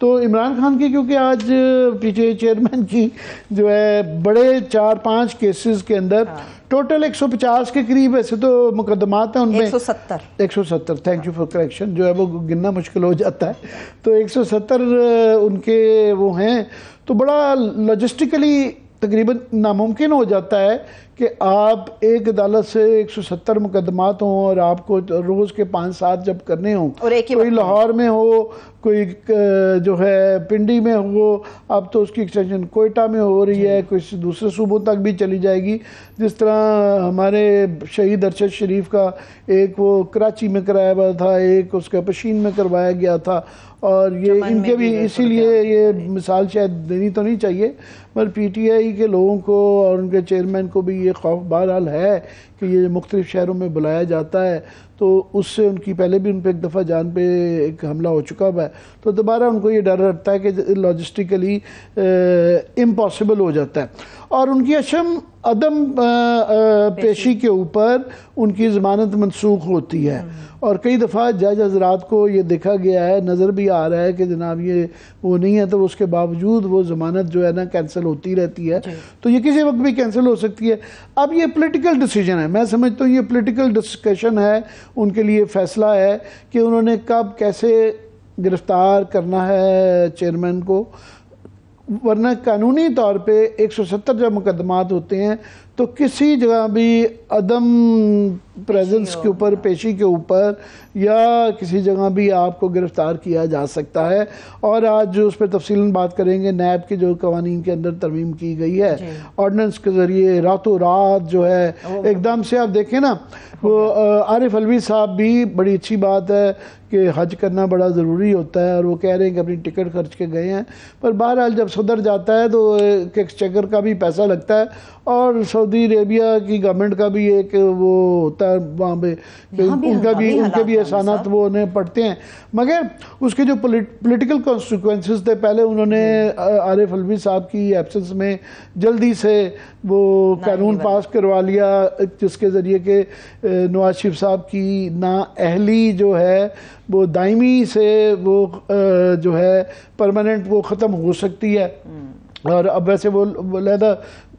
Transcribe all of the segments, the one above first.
تو عمران خان کی کیونکہ آج پی ٹی آئی چیئرمین کی جو ہے بڑے 4-5 کیسز کے اندر ٹوٹل 150 کے قریب ایسے تو مقدمات ہیں ان میں 170 تھینک یو فار کریکشن، جو ہے وہ گننا مشکل ہو جاتا ہے، تو 170 ان کے وہ ہیں، تو بڑا لاجسٹکلی تقریباً ناممکن ہو جاتا ہے کہ آپ ایک عدالت سے 170 مقدمات ہوں اور آپ کو روز کے 5-7 جب کرنے ہوں، کوئی لاہور میں ہو، کوئی جو ہے پنڈی میں ہو، اب تو اس کی ایکسٹینشن کوئٹہ میں ہو رہی ہے، کوئی دوسرے صوبوں تک بھی چلی جائے گی، جس طرح ہمارے شہید ارشد شریف کا ایک وہ کراچی میں کرایا ہوا تھا، ایک اس کا پشین میں کروایا گیا تھا، اور یہ ان کے بھی اسی لیے یہ مثال شاید دینی تو نہیں چاہیے، مگر پی ٹی آئی کے لوگوں کو اور ان کے چیئرمین کو بھی یہ خوف بہرحال ہے کہ یہ مختلف شہروں میں بلایا جاتا ہے، تو اس سے ان کی پہلے بھی ان پہ ایک دفعہ جان پہ ایک حملہ ہو چکا ہوا ہے، تو دوبارہ ان کو یہ ڈر رہتا ہے کہ لاجسٹکلی امپاسبل ہو جاتا ہے، اور ان کی عشم عدم پیشی کے اوپر ان کی ضمانت منسوخ ہوتی ہے، اور کئی دفعہ جج حضرات کو یہ دیکھا گیا ہے، نظر بھی آ رہا ہے کہ جناب یہ وہ نہیں ہے، تو اس کے باوجود وہ ضمانت جو ہے نا کینسل ہوتی رہتی ہے، تو یہ کسی وقت بھی کینسل ہو سکتی ہے۔ اب یہ پولیٹیکل ڈیسیجن ہے، میں سمجھتا ہوں یہ پولیٹیکل ڈسکشن ہے، ان کے لیے فیصلہ ہے کہ انہوں نے کب کیسے گرفتار کرنا ہے چیئرمین کو، ورنہ قانونی طور پہ 170 جب مقدمات ہوتے ہیں تو کسی جگہ بھی عدم پریزنس کے اوپر، پیشی کے اوپر، یا کسی جگہ بھی آپ کو گرفتار کیا جا سکتا ہے، اور آج جو اس پہ تفصیلاً بات کریں گے، نیب کے جو قوانین کے اندر ترمیم کی گئی ہے آرڈیننس کے ذریعے، راتوں رات جو ہے ایک دم سے آپ دیکھیں نا، وہ عارف علوی صاحب بھی بڑی اچھی بات ہے کہ حج کرنا بڑا ضروری ہوتا ہے، اور وہ کہہ رہے ہیں کہ اپنی ٹکٹ خرچ کے گئے ہیں، پر بہرحال جب صدر جاتا ہے تو ایکسچیکر کا بھی پیسہ لگتا ہے، اور سعودی عربیہ کی گورنمنٹ کا بھی ایک وہ ہوتا ہے وہاں پہ، ان کے بھی احسانات وہ انہیں پڑھتے ہیں، مگر اس کے جو پولیٹیکل کانسیکوینسز تھے، پہلے انہوں نے عارف علوی صاحب کی ایبسنس میں جلدی سے وہ قانون پاس کروا لیا، جس کے ذریعے کہ نواز شریف صاحب کی نااہلی جو ہے وہ دائمی سے وہ جو ہے پرماننٹ وہ ختم ہو سکتی ہے، اور اب ویسے وہ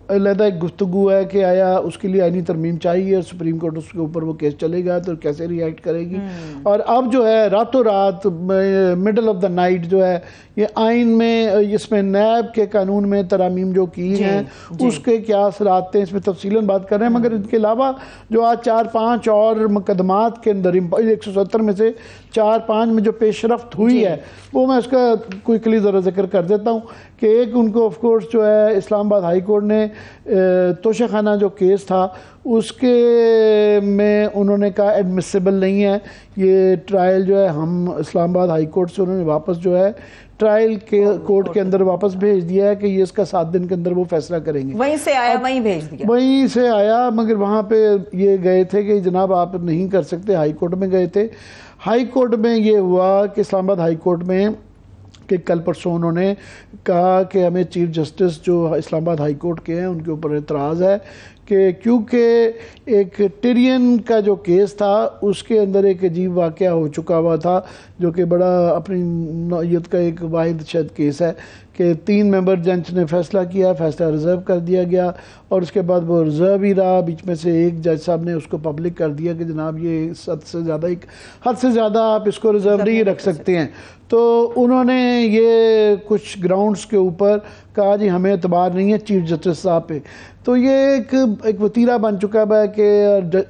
علیحدہ ایک گفتگو ہے کہ آیا اس کے لیے آئینی ترمیم چاہیے، اور سپریم کورٹ اس کے اوپر وہ کیس چلے گا تو کیسے ری ایکٹ کرے گی، اور اب جو ہے راتوں رات مڈل آف دا نائٹ جو ہے یہ آئین میں، اس میں نیب کے قانون میں ترامیم جو کی ہیں اس کے کیا اثرات ہیں، اس میں تفصیلاً بات کر رہے ہیں، مگر ان کے علاوہ جو آج 4-5 اور مقدمات کے اندر 170 میں سے 4-5 میں جو پیش رفت ہوئی ہے، وہ میں اس کا کوئکلی ذرا ذکر کر دیتا ہوں کہ ایک ان کو آف کورس جو ہے اسلام آباد ہائی کورٹ نے توشہ خانہ جو کیس تھا اس کے میں انہوں نے کہا ایڈمیسیبل نہیں ہے یہ ٹرائل جو ہے، ہم اسلام آباد ہائی کورٹ سے انہوں نے واپس جو ہے ٹرائل کے کورٹ کے اندر واپس بھیج دیا ہے کہ یہ اس کا 7 دن کے اندر وہ فیصلہ کریں گے، وہیں سے آیا وہیں بھیج دیا، وہیں سے آیا، مگر وہاں پہ یہ گئے تھے کہ جناب آپ نہیں کر سکتے، ہائی کورٹ میں گئے تھے، ہائی کورٹ میں یہ ہوا کہ اسلام آباد ہائی کورٹ میں کہ کل پرسوں انہوں نے کہا کہ ہمیں چیف جسٹس جو اسلام آباد ہائی کورٹ کے ہیں ان کے اوپر اعتراض ہے کہ کیونکہ ایک ٹرین کا جو کیس تھا اس کے اندر ایک عجیب واقعہ ہو چکا ہوا تھا جو کہ بڑا اپنی نوعیت کا ایک واحد شاید کیس ہے کہ 3 ممبر جج نے فیصلہ کیا، فیصلہ ریزرو کر دیا گیا، اور اس کے بعد وہ ریزرو ہی رہا، بیچ میں سے ایک جج صاحب نے اس کو پبلک کر دیا کہ جناب یہ حد سے زیادہ آپ اس کو ریزرو نہیں رکھ سکتے ہیں، تو انہوں نے یہ کچھ گراؤنڈز کے اوپر کہا جی ہمیں اعتبار نہیں ہے چیف جسٹس صاحب پہ، تو یہ ایک وتیرہ بن چکا ہے کہ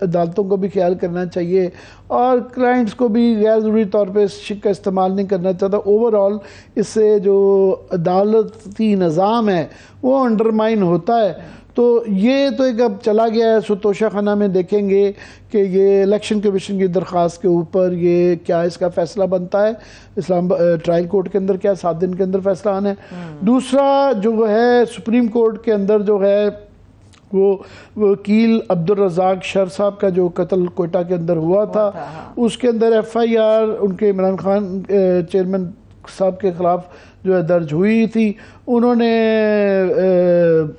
عدالتوں کو بھی خیال کرنا چاہیے اور کلائنٹس کو بھی غیر ضروری طور پہ اس شک کا استعمال نہیں کرنا چاہتا، اوورآل اس سے جو عدالتی نظام ہے وہ انڈرمائن ہوتا ہے، تو یہ تو ایک اب چلا گیا ہے، توشہ خانہ میں دیکھیں گے کہ یہ الیکشن کمیشن کی درخواست کے اوپر یہ کیا اس کا فیصلہ بنتا ہے، ٹرائل کورٹ کے اندر کیا 7 دن کے اندر فیصلہ آنا ہے، دوسرا جو ہے سپریم کورٹ کے اندر جو ہے وہ وکیل عبدالرزاق شر صاحب کا جو قتل کوئٹہ کے اندر ہوا تھا، اس کے اندر ایف آئی آر ان کے عمران خان چیئرمین صاحب کے خلاف جو ہے درج ہوئی تھی، انہوں نے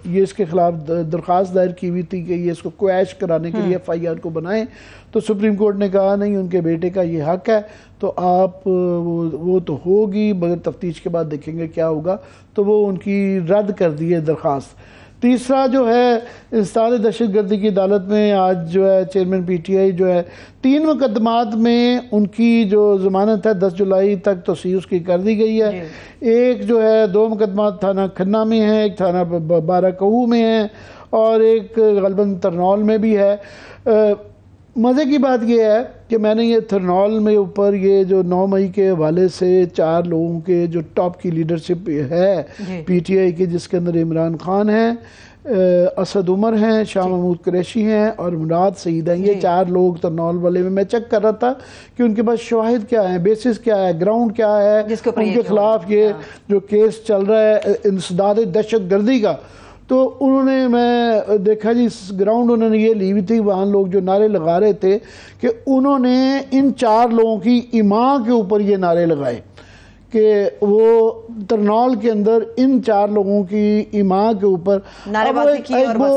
یہ اس کے خلاف درخواست دائر کی ہوئی تھی کہ یہ اس کو کویش کرانے کے لیے FIR کو بنائیں، تو سپریم کورٹ نے کہا نہیں، ان کے بیٹے کا یہ حق ہے، تو آپ وہ تو ہوگی مگر تفتیش کے بعد دیکھیں گے کیا ہوگا، تو وہ ان کی رد کر دی ہے درخواست۔ تیسرا جو ہے انسداد دہشت گردی کی عدالت میں آج جو ہے چیئرمین PTI جو ہے 3 مقدمات میں ان کی جو ضمانت ہے 10 جولائی تک توسیع اس کی کر دی گئی ہے۔ ایک جو ہے 2 مقدمات تھانہ کھنہ میں ہیں، ایک تھانہ بارہ کہو میں ہے، اور ایک غالباً ترنول میں بھی ہے۔ مزے کی بات یہ ہے کہ میں نے یہ ترنول میں اوپر یہ جو 9 مئی کے حوالے سے 4 لوگوں کے جو ٹاپ کی لیڈرشپ ہے PTI کی، جس کے اندر عمران خان ہیں، اسد عمر ہیں، شاہ محمود قریشی ہیں اور مراد سعید ہیں، یہ 4 لوگ ترنول والے میں چیک کر رہا تھا کہ ان کے پاس شواہد کیا ہیں، بیسس کیا ہے، گراؤنڈ کیا ہے ان کے خلاف یہ جو کیس چل رہا ہے انسداد دہشت گردی کا۔ تو انہوں نے میں دیکھا جی گراؤنڈ انہوں نے یہ لی ہوئی تھی، وہاں لوگ جو نعرے لگا رہے تھے کہ انہوں نے ان 4 لوگوں کی ایماں کے اوپر یہ نعرے لگائے کہ وہ ترنول کے اندر ان 4 لوگوں کی ایماں کے اوپر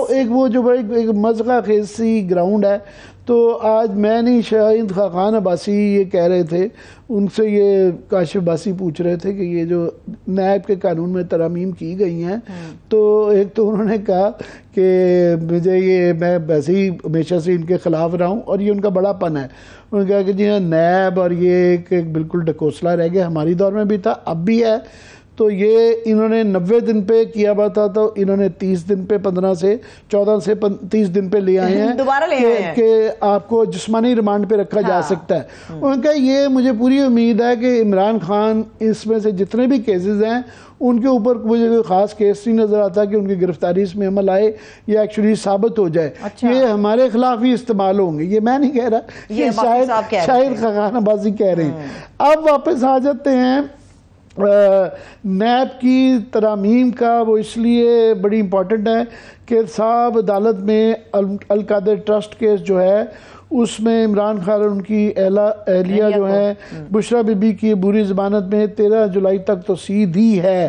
ایک وہ جو ایک مذغہ خیز سی گراؤنڈ ہے۔ تو آج میں نہیں شاہد خاقان عباسی یہ کہہ رہے تھے، ان سے یہ کاشف عباسی پوچھ رہے تھے کہ یہ جو نیب کے قانون میں ترامیم کی گئی ہیں، تو ایک تو انہوں نے کہا کہ مجھے یہ میں ویسے ہی ہمیشہ سے ان کے خلاف رہا ہوں اور یہ ان کا بڑا پن ہے۔ انہوں نے کہا کہ جی نیب اور یہ ایک بالکل ڈکوسلا رہ گیا، ہماری دور میں بھی تھا اب بھی ہے، تو یہ انہوں نے 90 دن پہ کیا ہوا تھا، تو انہوں نے 30 دن پہ 14 سے 30 دن پہ لے آئے ہیں کہ آپ کو جسمانی ریمانڈ پہ رکھا جا سکتا ہے۔ انہوں نے کہا یہ مجھے پوری امید ہے کہ عمران خان اس میں سے جتنے بھی کیسز ہیں ان کے اوپر مجھے کوئی خاص کیس نہیں نظر آتا کہ ان کی گرفتاری اس میں عمل آئے یا ایکچولی ثابت ہو جائے، یہ ہمارے خلاف ہی استعمال ہوں گے۔ یہ میں نہیں کہہ رہا، یہ شاہد خاقان عباسی کہہ رہے ہیں۔ اب واپس آ جاتے ہیں نیب کی ترامیم کا، وہ اس لیے بڑی امپورٹنٹ ہے کہ صاحب عدالت میں القادر ٹرسٹ کیس جو ہے اس میں عمران خان اور ان کی اہلیہ جو ہے بشرا بی بی کی عبوری ضمانت میں 13 جولائی تک توسیع دی ہے،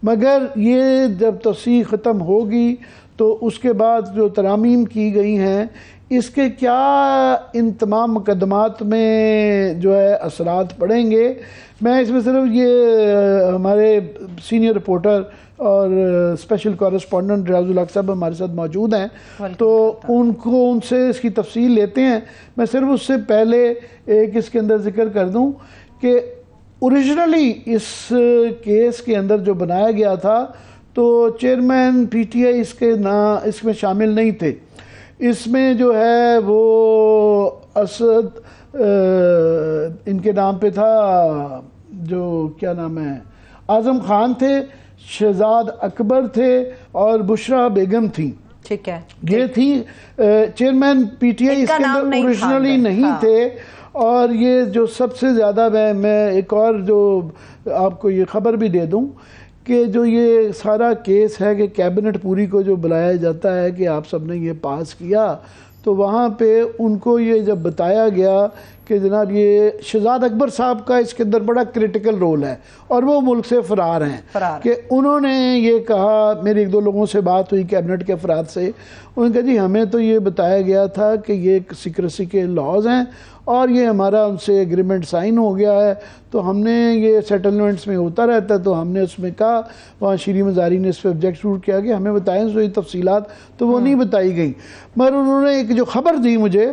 مگر یہ جب توسیع ختم ہوگی تو اس کے بعد جو ترامیم کی گئی ہیں اس کے کیا ان تمام مقدمات میں جو ہے اثرات پڑیں گے۔ میں اس میں صرف یہ ہمارے سینئر رپورٹر اور اسپیشل کورسپونڈنٹ ریاض الحق صاحب ہمارے ساتھ موجود ہیں، تو ان سے اس کی تفصیل لیتے ہیں۔ میں صرف اس سے پہلے ایک اس کے اندر ذکر کر دوں کہ اوریجنلی اس کیس کے اندر جو بنایا گیا تھا تو چیئرمین PTI اس میں شامل نہیں تھے، اس میں جو ہے وہ اسد ان کے نام پہ تھا، جو کیا نام ہے، اعظم خان تھے، شہزاد اکبر تھے اور بشرا بیگم تھیں۔ ٹھیک ہے، یہ تھی چیئرمین PTI اس کے اندر اوریجنلی نہیں تھے۔ اور یہ جو سب سے زیادہ میں ایک اور جو آپ کو یہ خبر بھی دے دوں کہ جو یہ سارا کیس ہے کہ کیبنٹ پوری کو جو بلایا جاتا ہے کہ آپ سب نے یہ پاس کیا، تو وہاں پہ ان کو یہ جب بتایا گیا کہ جناب یہ شہزاد اکبر صاحب کا اس کے اندر بڑا کریٹیکل رول ہے اور وہ ملک سے فرار ہیں، کہ انہوں نے یہ کہا، میری 1-2 لوگوں سے بات ہوئی کیبنٹ کے افراد سے، انہوں نے کہا جی ہمیں تو یہ بتایا گیا تھا کہ یہ سیکریسی کے لاز ہیں اور یہ ہمارا ان سے ایگریمنٹ سائن ہو گیا ہے، تو ہم نے یہ سیٹلمنٹس میں ہوتا رہتا ہے، تو ہم نے اس میں کہا، وہاں شیریں مزاری نے اس پہ آبجیکٹ کیا کہ ہمیں بتائیں یہ تفصیلات، تو وہ نہیں بتائی گئیں۔ مگر انہوں نے ایک جو خبر دی مجھے،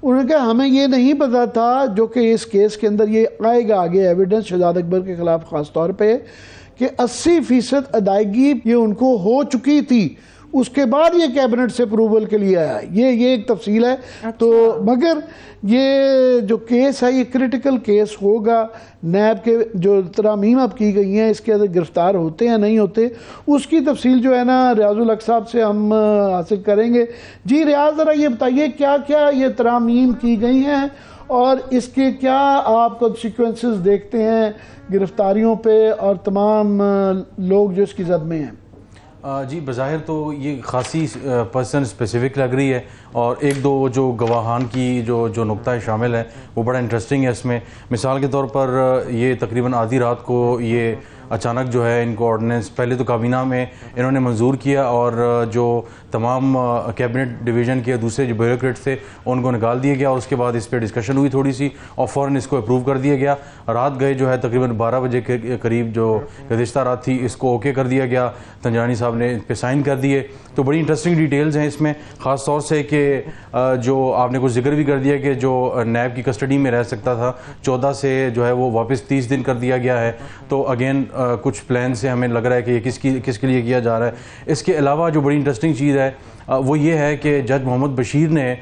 انہوں نے کہا ہمیں یہ نہیں پتا تھا، جو کہ اس کیس کے اندر یہ آئے گا آگے ایویڈنس شہزاد اکبر کے خلاف خاص طور پہ، کہ 80% ادائیگی یہ ان کو ہو چکی تھی، اس کے بعد یہ کیبنٹ سے اپروول کے لیے آیا، یہ ایک تفصیل ہے۔ تو مگر یہ جو کیس ہے یہ کریٹیکل کیس ہوگا، نیب کے جو ترامیم اب کی گئی ہیں اس کے اندر گرفتار ہوتے ہیں نہیں ہوتے، اس کی تفصیل جو ہے نا ریاض الحق صاحب سے ہم حاصل کریں گے۔ جی ریاض ذرا یہ بتائیے کیا کیا یہ ترامیم کی گئی ہیں اور اس کے کیا آپ کنسیکوینسز دیکھتے ہیں گرفتاریوں پہ اور تمام لوگ جو اس کی زد میں ہیں؟ جی بظاہر تو یہ خاصی پرسن اسپیسیفک لگ رہی ہے، اور ایک دو جو گواہان کی جو نقطہ شامل ہے وہ بڑا انٹرسٹنگ ہے اس میں. مثال کے طور پر یہ تقریباً آدھی رات کو یہ اچانک جو ہے ان کو آرڈیننس پہلے تو کابینہ میں انہوں نے منظور کیا، اور جو تمام کیبنٹ ڈویژن کے دوسرے جو بیوروکریٹس تھے ان کو نکال دیا گیا، اور اس کے بعد اس پہ ڈسکشن ہوئی تھوڑی سی، اور فوراً اس کو اپروو کر دیا گیا. رات گئے جو ہے تقریباً 12 بجے کے قریب جو گزشتہ رات تھی اس کو اوکے کر دیا گیا، تنجانی صاحب نے پہ سائن کر دیے. تو بڑی انٹرسٹنگ ڈیٹیلز ہیں اس میں، خاص طور سے کہ جو آپ نے کچھ ذکر بھی کر دیا کہ جو نیب کی کسٹڈی میں رہ سکتا تھا 14 سے جو ہے وہ واپس 30 دن کر دیا گیا ہے. تو اگین کچھ پلان سے ہمیں لگ رہا ہے کہ یہ کس کے لیے کیا جا رہا ہے. اس کے علاوہ جو بڑی انٹرسٹنگ چیز ہے وہ یہ ہے کہ جج محمد بشیر نے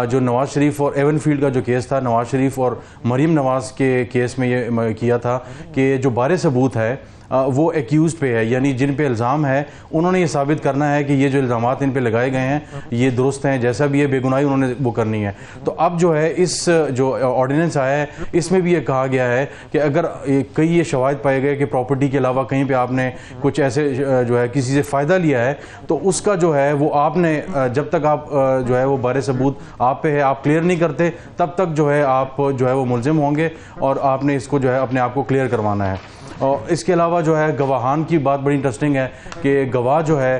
جو نواز شریف اور ایون فیلڈ کا جو کیس تھا، نواز شریف اور مریم نواز کے کیس میں یہ کیا تھا کہ جو بارے ثبوت ہے وہ ایکیوزڈ پہ ہے، یعنی جن پہ الزام ہے انہوں نے یہ ثابت کرنا ہے کہ یہ جو الزامات ان پہ لگائے گئے ہیں یہ درست ہیں، جیسا بھی ہے بے گناہی انہوں نے وہ کرنی ہے. تو اب جو ہے اس جو آرڈیننس آیا ہے اس میں بھی یہ کہا گیا ہے کہ اگر کئی یہ شواہد پائے گئے کہ پراپرٹی کے علاوہ کہیں پہ آپ نے کچھ ایسے جو ہے کسی سے فائدہ لیا ہے، تو اس کا جو ہے وہ آپ نے جب تک آپ جو ہے وہ بارے ثبوت آپ پہ ہے آپ کلیئر نہیں کرتے تب تک جو ہے آپ جو ہے وہ ملزم ہوں گے، اور آپ نے اس کو جو ہے اپنے آپ کو کلیئر کروانا ہے. اور اس کے علاوہ جو ہے گواہان کی بات بڑی انٹرسٹنگ ہے کہ گواہ جو ہے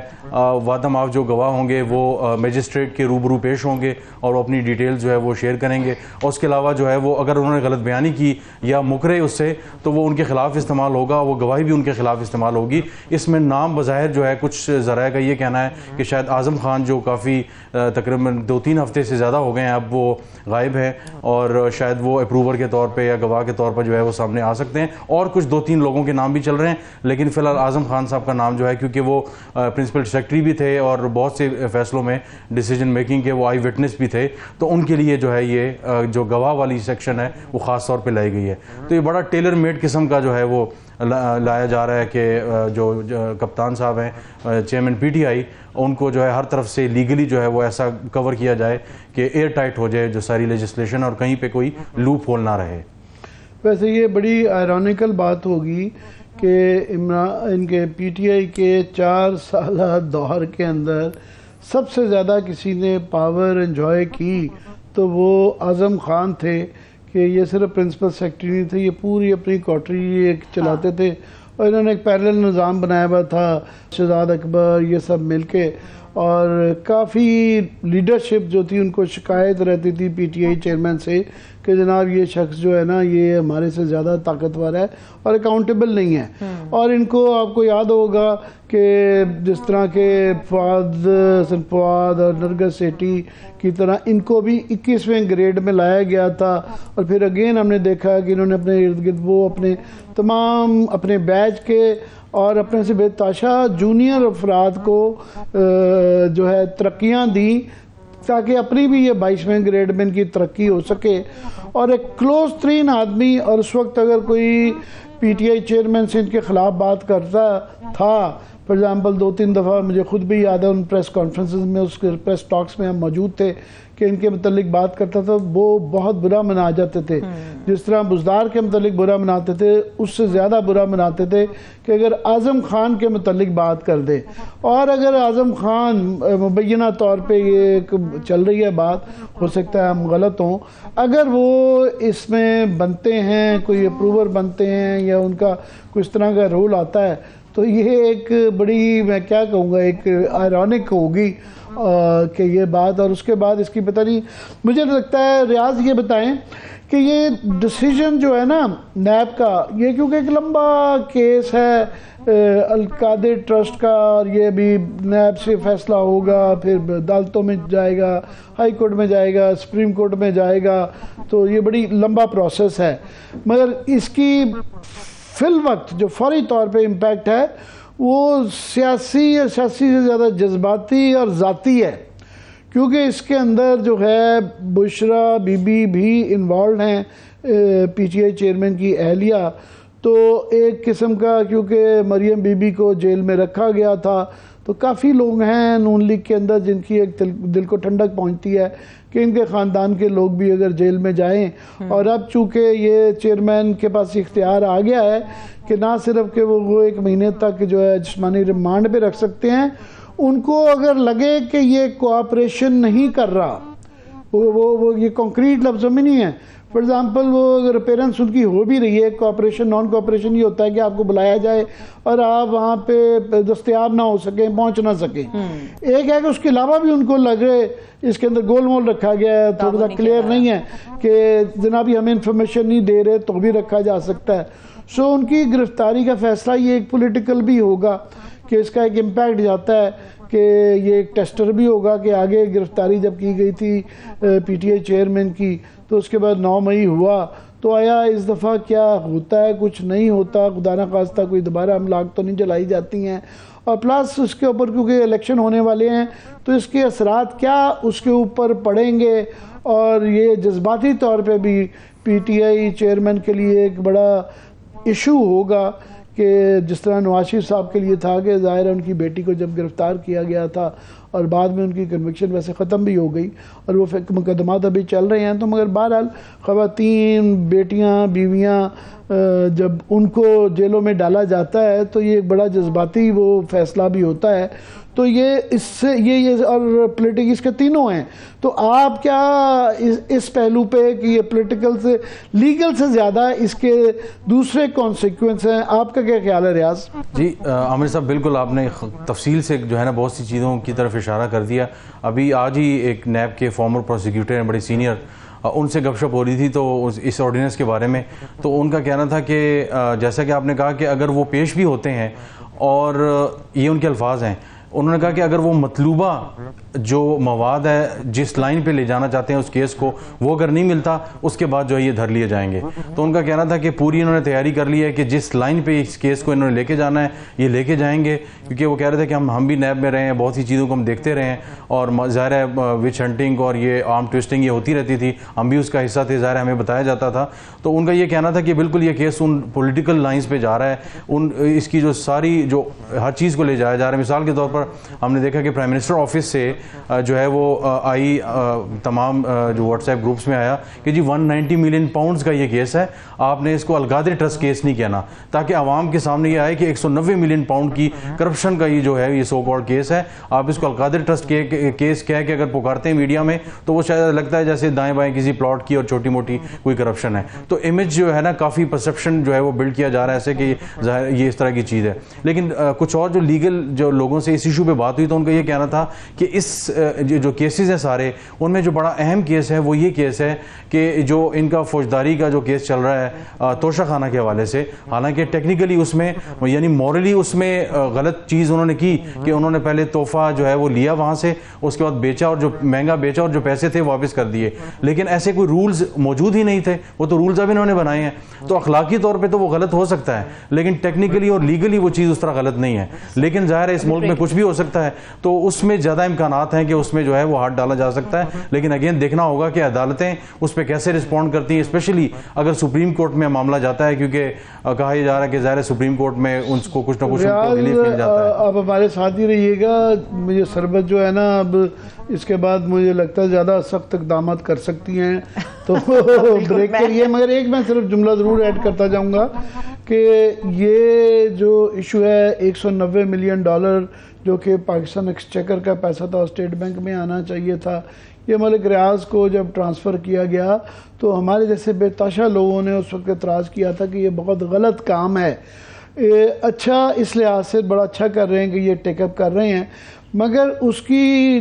وعدہ معاف جو گواہ ہوں گے وہ میجسٹریٹ کے روبرو پیش ہوں گے اور وہ اپنی ڈیٹیل جو ہے وہ شیئر کریں گے. اور اس کے علاوہ جو ہے وہ اگر انہوں نے غلط بیانی کی یا مکرے اس سے تو وہ ان کے خلاف استعمال ہوگا، وہ گواہی بھی ان کے خلاف استعمال ہوگی. اس میں نام بظاہر جو ہے کچھ ذرائع کا یہ کہنا ہے کہ شاید اعظم خان جو کافی تقریباً 2-3 ہفتے سے زیادہ ہو گئے ہیں اب وہ غائب ہیں، اور شاید وہ اپروور کے طور پہ یا گواہ کے طور پر جو ہے وہ سامنے آ سکتے ہیں. اور کچھ 2-3 لوگوں کے نام بھی چل رہے ہیں، لیکن فی الحال اعظم خان صاحب کا نام جو ہے کیونکہ وہ پرنسپل سیکرٹری بھی تھے اور بہت سے فیصلوں میں ڈیسیجن میکنگ کے وہ آئی وٹنس بھی تھے، تو ان کے لیے جو ہے یہ جو گواہ والی سیکشن ہے وہ خاص طور پہ لائی گئی ہے. تو یہ بڑا ٹیلر میڈ قسم کا جو ہے وہ لایا جا رہا ہے کہ جو کپتان صاحب ہیں چیئرمین پی ٹی آئی، ان کو جو ہے ہر طرف سے لیگلی جو ہے وہ ایسا کور کیا جائے کہ ایئر ٹائٹ ہو جائے جو ساری لیجسلیشن، اور کہیں پہ کوئی لوپ ہول نہ رہے. ویسے یہ بڑی آئرونیکل بات ہوگی کہ ان کے پی ٹی آئی کے 4 سالہ دور کے اندر سب سے زیادہ کسی نے پاور انجوائے کی تو وہ اعظم خان تھے، کہ یہ صرف پرنسپل سیکرٹری نہیں تھے، یہ پوری اپنی کوٹری ایک چلاتے تھے، اور انہوں نے ایک پیرلل نظام بنایا ہوا تھا، شہزاد اکبر یہ سب مل کے، اور کافی لیڈرشپ جو تھی ان کو شکایت رہتی تھی پی ٹی آئی چیئرمین سے کہ جناب یہ شخص جو ہے نا یہ ہمارے سے زیادہ طاقتور ہے اور اکاؤنٹیبل نہیں ہے. اور ان کو آپ کو یاد ہوگا کہ جس طرح کے حسن فواد اور نرگس سیٹھی کی طرح ان کو بھی 21ویں گریڈ میں لایا گیا تھا، اور پھر اگین ہم نے دیکھا کہ انہوں نے اپنے ارد گرد وہ اپنے تمام اپنے بیچ کے اور اپنے سے بے تاشا جونیئر افراد کو جو ہے ترقیاں دیں تاکہ اپنی بھی یہ 22ویں گریڈ میں ان کی ترقی ہو سکے. اور ایک کلوز ترین آدمی، اور اس وقت اگر کوئی پی ٹی آئی چیئرمین سے ان کے خلاف بات کرتا تھا، فار ایگزامپل 2-3 دفعہ مجھے خود بھی یاد ہے ان پریس کانفرنسز میں، اس کے پریس ٹاکس میں ہم موجود تھے کہ ان کے متعلق بات کرتا تھا وہ بہت برا منا جاتے تھے. جس طرح بزدار کے متعلق برا مناتے تھے اس سے زیادہ برا مناتے تھے کہ اگر اعظم خان کے متعلق بات کر دے. اور اگر اعظم خان مبینہ طور پہ یہ چل رہی ہے بات، ہو سکتا ہے ہم غلط ہوں، اگر وہ اس میں بنتے ہیں کوئی اپروور بنتے ہیں یا ان کا کوئی اس طرح کا رول آتا ہے تو یہ ایک بڑی میں کیا کہوں گا ایک آئرونک ہوگی کہ یہ بات. اور اس کے بعد اس کی پتہ نہیں، مجھے لگتا ہے ریاض یہ بتائیں کہ یہ ڈیسیجن جو ہے نا نیب کا، یہ کیونکہ ایک لمبا کیس ہے القادر ٹرسٹ کا، اور یہ بھی نیب سے فیصلہ ہوگا، پھر عدالتوں میں جائے گا، ہائی کورٹ میں جائے گا، سپریم کورٹ میں جائے گا، تو یہ بڑی لمبا پروسیس ہے. مگر اس کی فی الوقت جو فوری طور پہ امپیکٹ ہے وہ سیاسی سے زیادہ جذباتی اور ذاتی ہے، کیونکہ اس کے اندر جو ہے بشرا بی بی بھی انوالوڈ ہیں، پی ٹی آئی چیئرمین کی اہلیہ. تو ایک قسم کا کیونکہ مریم بی بی کو جیل میں رکھا گیا تھا تو کافی لوگ ہیں نون لیگ کے اندر جن کی ایک دل کو ٹھنڈک پہنچتی ہے کہ ان کے خاندان کے لوگ بھی اگر جیل میں جائیں، اور اب چونکہ یہ چیئرمین کے پاس اختیار آ گیا ہے کہ نہ صرف کہ وہ 1 مہینے تک جو ہے جسمانی ریمانڈ پہ رکھ سکتے ہیں، ان کو اگر لگے کہ یہ کوآپریشن نہیں کر رہا، وہ یہ کنکریٹ لفظوں میں نہیں ہے، فار ایگزامپل وہ اگر اپیرنس ان کی ہو بھی رہی ہے، کوآپریشن نان کوآپریشن یہ ہوتا ہے کہ آپ کو بلایا جائے اور آپ وہاں پہ دستیاب نہ ہو سکیں، پہنچ نہ سکیں، ایک ہے کہ اس کے علاوہ بھی ان کو لگ رہے اس کے اندر گول مول رکھا گیا ہے، تھوڑا سا کلیئر نہیں ہے کہ جناب ہمیں انفارمیشن نہیں دے رہے تو بھی رکھا جا سکتا ہے. سو ان کی گرفتاری کا فیصلہ یہ ایک پولیٹیکل بھی ہوگا کہ اس کا ایک امپیکٹ جاتا ہے کہ یہ ایک ٹیسٹر بھی ہوگا کہ آگے گرفتاری جب کی گئی تھی پی ٹی آئی چیئرمین کی تو اس کے بعد 9 مئی ہوا، تو آیا اس دفعہ کیا ہوتا ہے، کچھ نہیں ہوتا، خدا نہ خواستہ کوئی دوبارہ املاک تو نہیں جلائی جاتی ہیں، اور پلس اس کے اوپر کیونکہ الیکشن ہونے والے ہیں تو اس کے اثرات کیا اس کے اوپر پڑیں گے، اور یہ جذباتی طور پہ بھی پی ٹی آئی چیئرمین کے لیے ایک بڑا ایشو ہوگا کہ جس طرح نواز شریف صاحب کے لیے تھا کہ ظاہر ہے ان کی بیٹی کو جب گرفتار کیا گیا تھا اور بعد میں ان کی کنوکشن ویسے ختم بھی ہو گئی اور وہ مقدمات ابھی چل رہے ہیں، تو مگر بہرحال خواتین، بیٹیاں، بیویاں جب ان کو جیلوں میں ڈالا جاتا ہے تو یہ ایک بڑا جذباتی وہ فیصلہ بھی ہوتا ہے. تو یہ اس سے یہ اور پولیٹکس کے تینوں ہیں، تو آپ کیا اس پہلو پہ کہ یہ پولیٹیکل سے لیگل سے زیادہ اس کے دوسرے کانسیکوینس ہیں، آپ کا کیا خیال ہے ریاض؟ جی عامر صاحب بالکل آپ نے تفصیل سے جو ہے نا بہت سی چیزوں کی طرف اشارہ کر دیا. ابھی آج ہی ایک نیب کے فارمر پروسیکیوٹر ہیں بڑے سینئر، ان سے گپ شپ ہو رہی تھی تو اس آرڈیننس کے بارے میں، تو ان کا کہنا تھا کہ جیسا کہ آپ نے کہا کہ اگر وہ پیش بھی ہوتے ہیں، اور یہ ان کے الفاظ ہیں، انہوں نے کہا کہ اگر وہ مطلوبہ جو مواد ہے جس لائن پہ لے جانا چاہتے ہیں اس کیس کو، وہ اگر نہیں ملتا اس کے بعد جو ہے یہ دھر لیے جائیں گے. تو ان کا کہنا تھا کہ پوری انہوں نے تیاری کر لی ہے کہ جس لائن پہ اس کیس کو انہوں نے لے کے جانا ہے یہ لے کے جائیں گے، کیونکہ وہ کہہ رہے تھے کہ ہم بھی نیب میں رہے ہیں، بہت سی چیزوں کو ہم دیکھتے رہے ہیں، اور ظاہر ہے وچ ہنٹنگ اور یہ آرم ٹوسٹنگ یہ ہوتی رہتی تھی، ہم بھی اس کا حصہ تھے، ظاہر ہے ہمیں بتایا جاتا تھا. تو ان کا یہ کہنا تھا کہ بالکل یہ کیس ان پولیٹیکل لائنز پہ جا رہا ہے، اس کی جو ساری جو ہر چیز کو لے جایا جا رہا ہے. مثال کے طور پر ہم نے دیکھا کہ پرائم منسٹر آفس سے جو ہے وہ آئی تمام جو واٹس ایپ گروپس میں آیا کہ جی 190 ملین پاؤنڈز کا یہ کیس ہے، آپ نے اس کو القادری ٹرسٹ کیس نہیں کہنا، تاکہ عوام کے سامنے یہ آئے کہ 190 ملین پاؤنڈ کی کرپشن کا یہ جو ہے یہ سو کالڈ کیس ہے، آپ اس کو القادری ٹرسٹ کیس کہہ کے اگر پکارتے ہیں میڈیا میں تو وہ شاید لگتا ہے جیسے دائیں بائیں کسی پلاٹ کی اور چھوٹی موٹی کوئی کرپشن ہے. تو امیج جو ہے نا کافی پرسپشن جو ہے وہ بلڈ کیا جا رہا ہے ایسے کہ ظاہر یہ اس طرح کی چیز ہے. لیکن کچھ اور جو لیگل جو لوگوں سے اس ایشو پہ بات ہوئی تو ان کا یہ کہنا تھا کہ اس جو کیسز ہیں سارے ان میں جو بڑا اہم کیس ہے وہ یہ کیس ہے کہ جو ان کا فوجداری کا جو کیس چل رہا ہے توشہ خانہ کے حوالے سے، حالانکہ ٹیکنیکلی اس میں یعنی مورلی اس میں غلط چیز انہوں نے کی کہ انہوں نے پہلے تحفہ جو ہے وہ لیا وہاں سے، اس کے بعد بیچا اور جو مہنگا بیچا اور جو پیسے تھے واپس کر دیے، لیکن ایسے کوئی رولز موجود ہی نہیں تھے، وہ تو رولز اب انہوں نے بنائے ہیں. تو اخلاقی طور پہ تو وہ غلط ہو سکتا ہے لیکن ٹیکنیکلی اور لیگلی وہ چیز اس طرح غلط نہیں ہے. لیکن ظاہر ہے اس ملک میں کچھ بھی ہو سکتا ہے، تو اس میں زیادہ امکانات ہیں کہ اس میں جو ہے وہ ہاتھ ڈالا جا سکتا ہے. لیکن اگین دیکھنا ہوگا کہ عدالتیں اس پہ کیسے رسپونڈ کرتی ہیں، اسپیشلی اگر سپریم کورٹ میں معاملہ جاتا ہے، کیونکہ کہا یہ جا رہا ہے کہ ظاہر سپریم کورٹ میں ان کو کچھ نہ کچھ ریلیف مل جاتا ہے. اب ہمارے ساتھ ہی رہیے گا. مجھے سربت جو ہے نا اب اس کے بعد مجھے لگتا ہے زیادہ سخت اقدامات کر سکتی ہیں تو بریک کے لیے، مگر ایک میں صرف جملہ ضرور ایڈ کرتا جاؤں گا کہ یہ جو ایشو ہے $190 ملین جو کہ پاکستان ایکسچیکر کا پیسہ تھا، اسٹیٹ بینک میں آنا چاہیے تھا، یہ ملک ریاض کو جب ٹرانسفر کیا گیا تو ہمارے جیسے بے تاشا لوگوں نے اس وقت اعتراض کیا تھا کہ یہ بہت غلط کام ہے. اچھا اس لحاظ سے بڑا اچھا کر رہے ہیں کہ یہ ٹیک اپ کر رہے ہیں، مگر اس کی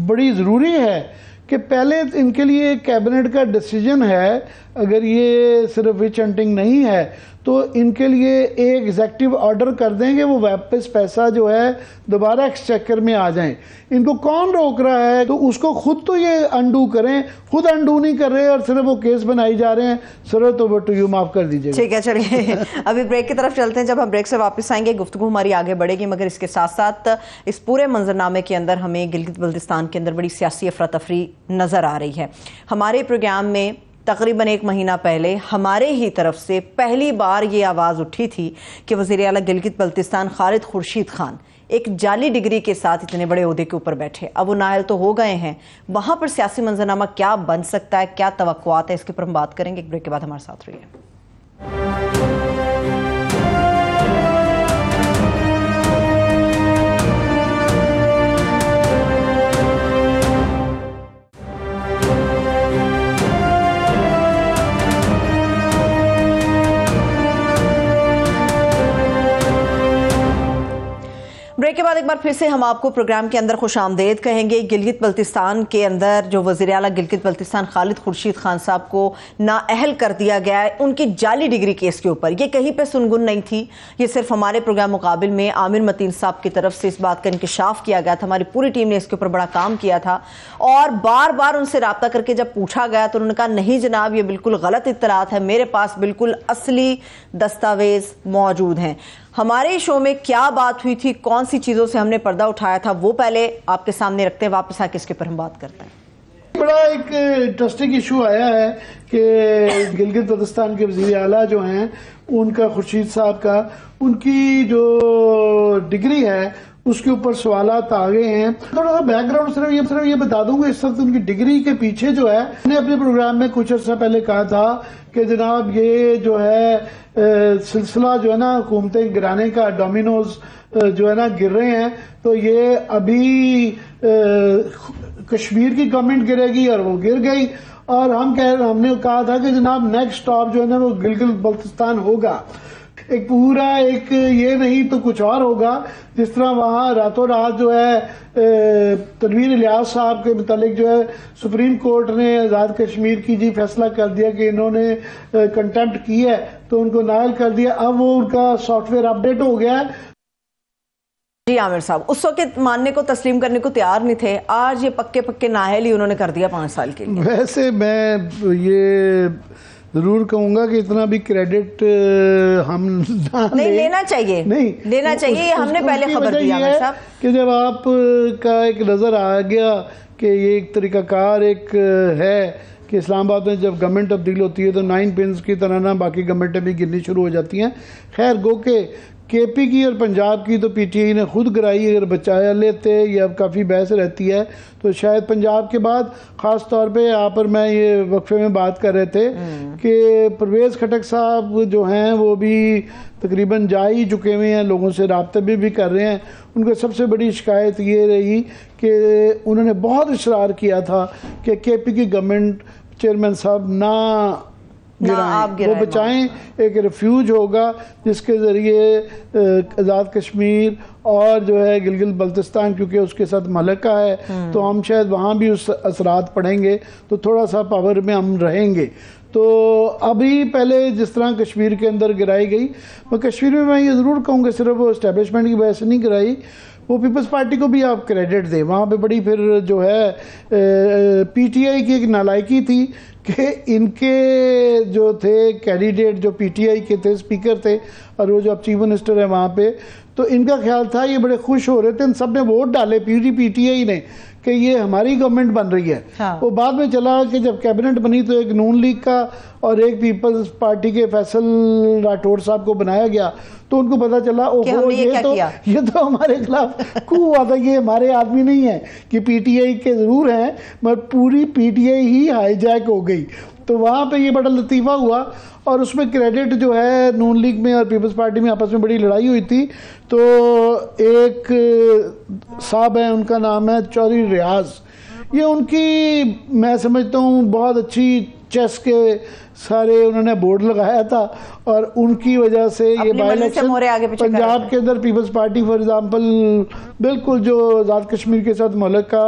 بڑی ضروری ہے کہ پہلے ان کے لیے کیبنٹ کا ڈیسیجن ہے. اگر یہ صرف وچ ہنٹنگ نہیں ہے تو ان کے لیے ایک ایگزیکٹو آرڈر کر دیں کہ وہ واپس پیسہ جو ہے دوبارہ ایکسچیکر میں آ جائیں. ان کو کون روک رہا ہے؟ تو اس کو خود تو یہ انڈو کریں، خود انڈو نہیں کر رہے اور صرف وہ کیس بنائی جا رہے ہیں. سرت اوور ٹو یو، معاف کر دیجیے. ٹھیک ہے چلیے ابھی بریک کی طرف چلتے ہیں. جب ہم بریک سے واپس آئیں گے گفتگو ہماری آگے بڑھے گی، مگر اس کے ساتھ ساتھ اس پورے منظرنامے کے اندر ہمیں گلگت بلتستان کے اندر بڑی سیاسی افراتفری نظر آ رہی ہے. ہمارے پروگرام میں تقریباً 1 مہینہ پہلے ہمارے ہی طرف سے پہلی بار یہ آواز اٹھی تھی کہ وزیر اعلیٰ گلگت بلتستان خالد خورشید خان ایک جعلی ڈگری کے ساتھ اتنے بڑے عہدے کے اوپر بیٹھے، اب وہ نااہل تو ہو گئے ہیں، وہاں پر سیاسی منظرنامہ کیا بن سکتا ہے، کیا توقعات ہے، اس کے اوپر ہم بات کریں گے۔ ایک بریک کے بعد ہمارے ساتھ رہیے۔ بریک کے بعد ایک بار پھر سے ہم آپ کو پروگرام کے اندر خوش آمدید کہیں گے۔ گلگت بلتستان کے اندر جو وزیر اعلیٰ گلگت بلتستان خالد خورشید خان صاحب کو نااہل کر دیا گیا ہے ان کی جعلی ڈگری کیس کے اوپر، یہ کہیں پہ سنگن نہیں تھی، یہ صرف ہمارے پروگرام مقابل میں عامر متین صاحب کی طرف سے اس بات کا انکشاف کیا گیا تھا، ہماری پوری ٹیم نے اس کے اوپر بڑا کام کیا تھا، اور بار بار ان سے رابطہ کر کے جب پوچھا گیا تو انہوں نے کہا نہیں جناب، یہ بالکل غلط اطلاعات ہے، میرے پاس بالکل اصلی دستاویز موجود ہیں۔ ہمارے شو میں کیا بات ہوئی تھی، کون سی چیزوں سے ہم نے پردہ اٹھایا تھا، وہ پہلے آپ کے سامنے رکھتے ہیں، واپس آ کے اس کے اوپر ہم بات کرتے ہیں۔ بڑا ایک انٹرسٹنگ ایشو آیا ہے کہ گلگت بلتستان کے وزیر اعلیٰ جو ہیں ان کا، خورشید صاحب کا، ان کی جو ڈگری ہے اس کے اوپر سوالات آ گئے ہیں۔ تھوڑا سا بیک گراؤنڈ صرف یہ بتا دوں گا، اس وقت ان کی ڈگری کے پیچھے جو ہے، میں نے اپنے پروگرام میں کچھ عرصہ پہلے کہا تھا کہ جناب یہ جو ہے سلسلہ جو ہے نا حکومتیں گرانے کا، ڈومینوز جو ہے نا گر رہے ہیں، تو یہ ابھی کشمیر کی گورنمنٹ گرے گی اور وہ گر گئی، اور ہم نے کہا تھا کہ جناب نیکسٹ سٹاپ جو ہے نا وہ گلگت بلتستان ہوگا، ایک پورا ایک یہ نہیں تو کچھ اور ہوگا، جس طرح وہاں راتوں رات جو ہے تنویر الیاس صاحب کے متعلق جو ہے سپریم کورٹ نے آزاد کشمیر کی جی فیصلہ کر دیا کہ انہوں نے کنٹمپٹ کی ہے تو ان کو نااہل کر دیا، اب وہ ان کا سافٹ ویئر اپڈیٹ ہو گیا ہے۔ جی عامر صاحب، اس وقت ماننے کو تسلیم کرنے کو تیار نہیں تھے، آج یہ پکے نااہل ہی انہوں نے کر دیا 5 سال کے لیے۔ ویسے میں یہ ضرور کہوں گا کہ اتنا بھی کریڈٹ ہم نہیں لینا چاہیے، یہ ہم نے پہلے خبر دیا عامر صاحب کہ جب آپ کا ایک نظر آ گیا کہ یہ ایک طریقہ کار ایک ہے کہ اسلام آباد میں جب گورنمنٹ تبدیل ہوتی ہے تو 9 پنز کی طرح نہ باقی گورنمنٹیں بھی گرنی شروع ہو جاتی ہیں۔ خیر گو کہ کے پی کی اور پنجاب کی تو پی ٹی آئی نے خود گرائی، اگر بچایا لیتے یہ اب کافی بحث رہتی ہے، تو شاید پنجاب کے بعد خاص طور پہ یہاں پر میں یہ وقفے میں بات کر رہے تھے کہ پرویز خٹک صاحب جو ہیں وہ بھی تقریباً جا ہی چکے ہوئے ہیں، لوگوں سے رابطے بھی کر رہے ہیں۔ ان کو سب سے بڑی شکایت یہ رہی کہ انہوں نے بہت اصرار کیا تھا کہ کے پی کی گورنمنٹ چیئرمین صاحب نہ وہ بچائیں، ایک ریفیوج ہوگا جس کے ذریعے آزاد کشمیر اور جو ہے گلگت بلتستان، کیونکہ اس کے ساتھ ملکہ ہے تو ہم شاید وہاں بھی اس اثرات پڑیں گے تو تھوڑا سا پاور میں ہم رہیں گے۔ تو ابھی پہلے جس طرح کشمیر کے اندر گرائی گئی، میں کشمیر میں یہ ضرور کہوں گا صرف وہ اسٹیبلشمنٹ کی وجہ سے نہیں گرائی، وہ پیپلز پارٹی کو بھی آپ کریڈٹ دیں، وہاں پہ بڑی پھر جو ہے پی ٹی آئی کی ایک نالائکی تھی کہ ان کے جو تھے کینڈیڈیٹ جو پی ٹی آئی کے تھے، اسپیکر تھے، اور وہ جو اب چیف منسٹر ہے وہاں پہ، تو ان کا خیال تھا یہ بڑے خوش ہو رہے تھے، ان سب نے ووٹ ڈالے پی ٹی آئی نے کہ یہ ہماری گورنمنٹ بن رہی ہے۔ وہ بعد میں چلا کہ جب کیبنٹ بنی تو ایک نون لیگ کا اور ایک پیپلز پارٹی کے فیصل راٹھور صاحب کو بنایا گیا، تو ان کو پتا چلا یہ تو ہمارے خلاف کو ہوا تھا، یہ ہمارے آدمی نہیں ہیں، کہ پی ٹی آئی کے ضرور ہیں مگر پوری پی ٹی آئی ہی ہائی جیک ہو گئی۔ تو وہاں پہ یہ بڑا لطیفہ ہوا، اور اس میں کریڈٹ جو ہے نون لیگ میں اور پیپلز پارٹی میں آپس میں بڑی لڑائی ہوئی تھی، تو ایک صاحب ہیں، ان کا نام ہے چودھری ریاض، یہ ان کی میں سمجھتا ہوں بہت اچھی چیس کے سارے انہوں نے بورڈ لگایا تھا، اور ان کی وجہ سے یہ بائی الیکشن پنجاب کے اندر پیپلز پارٹی فار ایگزامپل بالکل جو آزاد کشمیر کے ساتھ ملکہ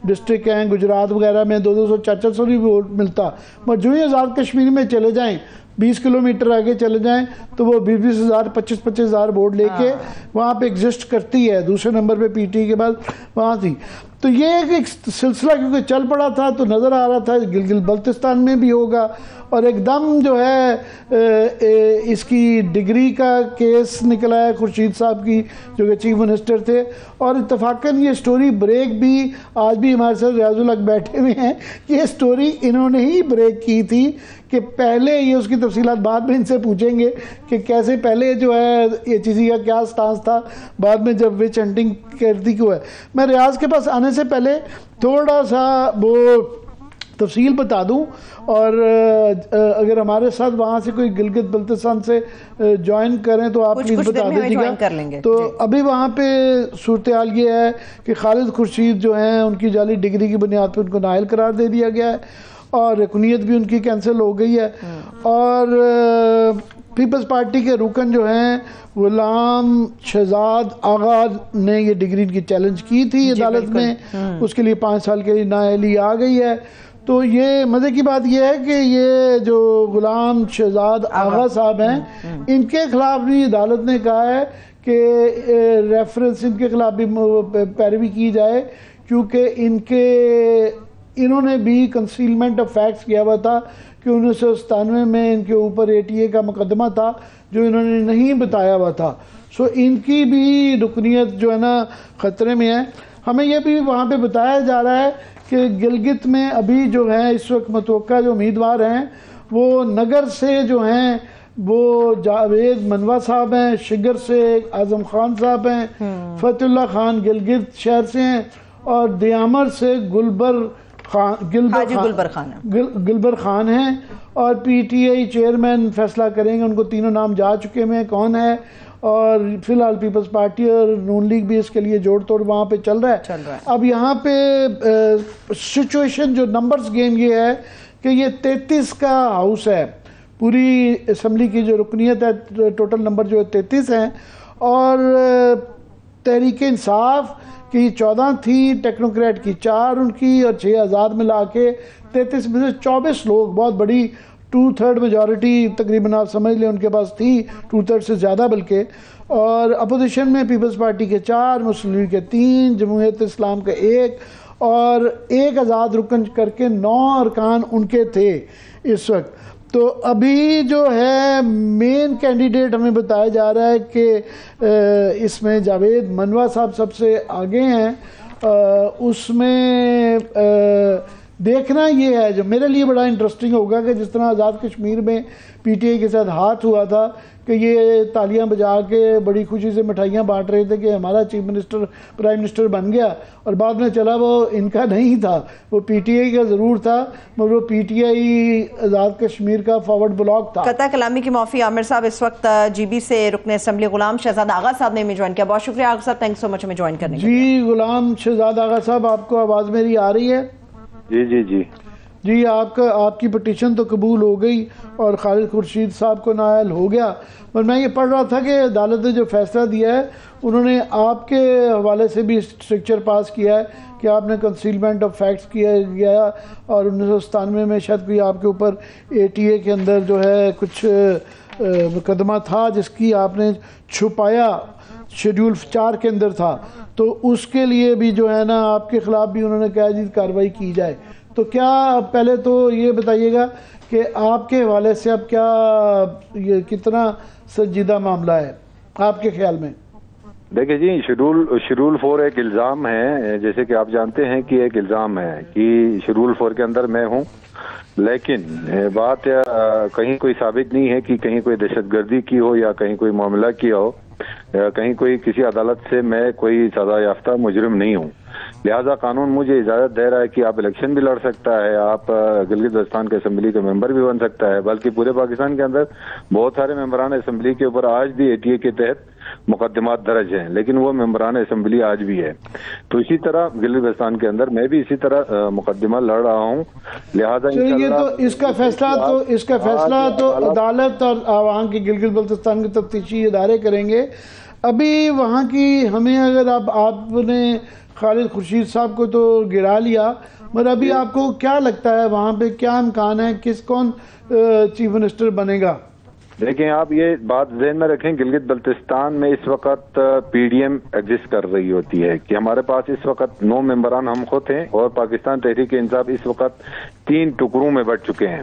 ڈسٹرکٹ ہیں گجرات وغیرہ میں 200 400 بھی ووٹ ملتا، مگر جو ہی آزاد کشمیر میں چلے جائیں 20 کلومیٹر آگے چلے جائیں تو وہ 20,000 25,000 ووٹ لے کے وہاں پہ ایگزسٹ کرتی ہے، دوسرے نمبر پہ پی ٹی کے بعد وہاں تھی۔ تو یہ ایک سلسلہ کیونکہ چل پڑا تھا تو نظر آ رہا تھا گلگت بلتستان میں بھی ہوگا، اور ایک دم جو ہے اس کی ڈگری کا کیس نکلا ہے خورشید صاحب کی جو کہ چیف منسٹر تھے، اور اتفاقاً یہ سٹوری بریک بھی آج بھی ہمارے ساتھ ریاض الحق بیٹھے ہوئے ہیں، یہ سٹوری انہوں نے ہی بریک کی تھی کہ پہلے یہ اس کی تفصیلات بعد میں ان سے پوچھیں گے کہ کیسے پہلے جو ہے یہ چیزی کا کیا سٹانس تھا بعد میں جب وچ ہنٹنگ کرتی کیوں ہے. میں ریاض کے پاس آنے سے پہلے تھوڑا سا وہ تفصیل بتا دوں, اور اگر ہمارے ساتھ وہاں سے کوئی گلگت بلتستان سے جوائن کریں تو آپ پلیز بتا دیجیے گا. تو ابھی وہاں پہ صورتحال یہ ہے کہ خالد خورشید جو ہیں ان کی جعلی ڈگری کی بنیاد پہ ان کو نائل قرار دے دیا گیا ہے, اور رکنیت بھی ان کی کینسل ہو گئی ہے. اور پیپلز پارٹی کے رکن جو ہیں غلام شہزاد آغا نے یہ ڈگری کی چیلنج کی تھی عدالت میں, اس کے لیے 5 سال کے لیے نااہلی آ گئی ہے. تو یہ مزے کی بات یہ ہے کہ یہ جو غلام شہزاد آغا صاحب ہیں ان کے خلاف بھی عدالت نے کہا ہے کہ ریفرنس ان کے خلاف بھی پیروی کی جائے, کیونکہ انہوں نے بھی کنسیلمنٹ آف فیکٹس کیا ہوا تھا کہ 1997 میں ان کے اوپر ATA کا مقدمہ تھا جو انہوں نے نہیں بتایا ہوا تھا. سو ان کی بھی رکنیت جو ہے نا خطرے میں ہے. ہمیں یہ بھی وہاں پہ بتایا جا رہا ہے کہ گلگت میں ابھی جو ہیں اس وقت متوقع جو امیدوار ہیں وہ نگر سے جو ہیں وہ جاوید منوا صاحب ہیں, شگر سے اعظم خان صاحب ہیں, فتح اللہ خان گلگت شہر سے ہیں, اور دیامر سے گلبر خان ہیں, اور PTI چیئرمین فیصلہ کریں گے. ان کو تینوں نام جا چکے ہیں کون ہے, اور فی الحال پیپلز پارٹی اور نون لیگ بھی اس کے لیے جوڑ توڑ وہاں پہ چل رہا ہے. اب یہاں پہ سچویشن جو نمبرز گیم یہ ہے کہ یہ 33 کا ہاؤس ہے, پوری اسمبلی کی جو رکنیت ہے ٹوٹل نمبر جو 33 ہیں, اور تحریک انصاف کی 14 تھی, ٹیکنوکریٹ کی 4 ان کی, اور 6 آزاد ملا کے 33 میں سے 24 لوگ, بہت بڑی 2/3 میجورٹی تقریباً آپ سمجھ لیں ان کے پاس تھی, 2/3 سے زیادہ بلکہ. اور اپوزیشن میں پیپلز پارٹی کے 4, مسلم لیگ کے 3, جمہوریت اسلام کے 1, اور 1 آزاد رکن کر کے 9 ارکان ان کے تھے اس وقت. تو ابھی جو ہے مین کینڈیڈیٹ ہمیں بتایا جا رہا ہے کہ اس میں جاوید منوا صاحب سب سے آگے ہیں. اس میں دیکھنا یہ ہے جو میرے لیے بڑا انٹرسٹنگ ہوگا کہ جس طرح آزاد کشمیر میں PTI کے ساتھ ہاتھ ہوا تھا کہ یہ تالیاں بجا کے بڑی خوشی سے مٹھائیاں بانٹ رہے تھے کہ ہمارا چیف منسٹر پرائم منسٹر بن گیا, اور بعد میں چلا وہ ان کا نہیں تھا, وہ PTI کا ضرور تھا مگر وہ PTI آزاد کشمیر کا فارورڈ بلاک تھا. قطع کلامی کی معافی. عامر صاحب اس وقت GB سے رکن اسمبلی غلام شہزاد آغا صاحب نے ہمیں جوائن کیا. بہت شکریہ آغا صاحب, تھینک سو مچ ہمیں جوائن کرنے کے لیے. جی غلام شہزاد آغا صاحب, آپ کو آواز میری آ رہی ہے؟ جی آپ کی پٹیشن تو قبول ہو گئی اور خالد خورشید صاحب کو نائل ہو گیا, پر میں یہ پڑھ رہا تھا کہ عدالت نے جو فیصلہ دیا ہے انہوں نے آپ کے حوالے سے بھی اسٹرکچر پاس کیا ہے کہ آپ نے کنسیلمنٹ آف فیکٹس کیا گیا, اور 1997 میں شاید بھی آپ کے اوپر ATA کے اندر جو ہے کچھ مقدمہ تھا جس کی آپ نے چھپایا, شیڈول 4 کے اندر تھا, تو اس کے لیے بھی جو ہے نا آپ کے خلاف بھی انہوں نے کہا جی کارروائی کی جائے. تو کیا پہلے تو یہ بتائیے گا کہ آپ کے حوالے سے اب کیا یہ کتنا سنجیدہ معاملہ ہے آپ کے خیال میں؟ دیکھیں جی, شیڈول 4 ایک الزام ہے, جیسے کہ آپ جانتے ہیں کہ ایک الزام ہے کہ شیڈول 4 کے اندر میں ہوں, لیکن بات کہیں کوئی ثابت نہیں ہے کہ کہیں کوئی دہشت گردی کی ہو یا کہیں کوئی معاملہ کیا ہو, کہیں کوئی کسی عدالت سے میں کوئی سزا یافتہ مجرم نہیں ہوں. لہذا قانون مجھے اجازت دے رہا ہے کہ آپ الیکشن بھی لڑ سکتا ہے, آپ گلگت بلتستان کے اسمبلی کا ممبر بھی بن سکتا ہے, بلکہ پورے پاکستان کے اندر بہت سارے ممبران اسمبلی کے اوپر آج بھی ATA کے تحت مقدمات درج ہیں, لیکن وہ ممبران اسمبلی آج بھی ہے. تو اسی طرح گلگت بلتستان کے اندر میں بھی اسی طرح مقدمہ لڑ رہا ہوں. لہذا یہ تو اس کا فیصلہ تو عدالت اور وہاں کے گلگت بلتستان کے تفتیشی ادارے کریں گے. ابھی وہاں کی ہمیں اگر آپ نے خالد خورشید صاحب کو تو گرا لیا, مگر ابھی آپ کو کیا لگتا ہے وہاں پہ کیا امکان ہے, کون چیف منسٹر بنے گا؟ دیکھیں آپ یہ بات ذہن میں رکھیں, گلگت بلتستان میں اس وقت PDM ایگزسٹ کر رہی ہوتی ہے کہ ہمارے پاس اس وقت 9 ممبران ہم خود ہیں, اور پاکستان تحریک انصاف اس وقت 3 ٹکڑوں میں بٹ چکے ہیں.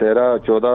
13-14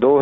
2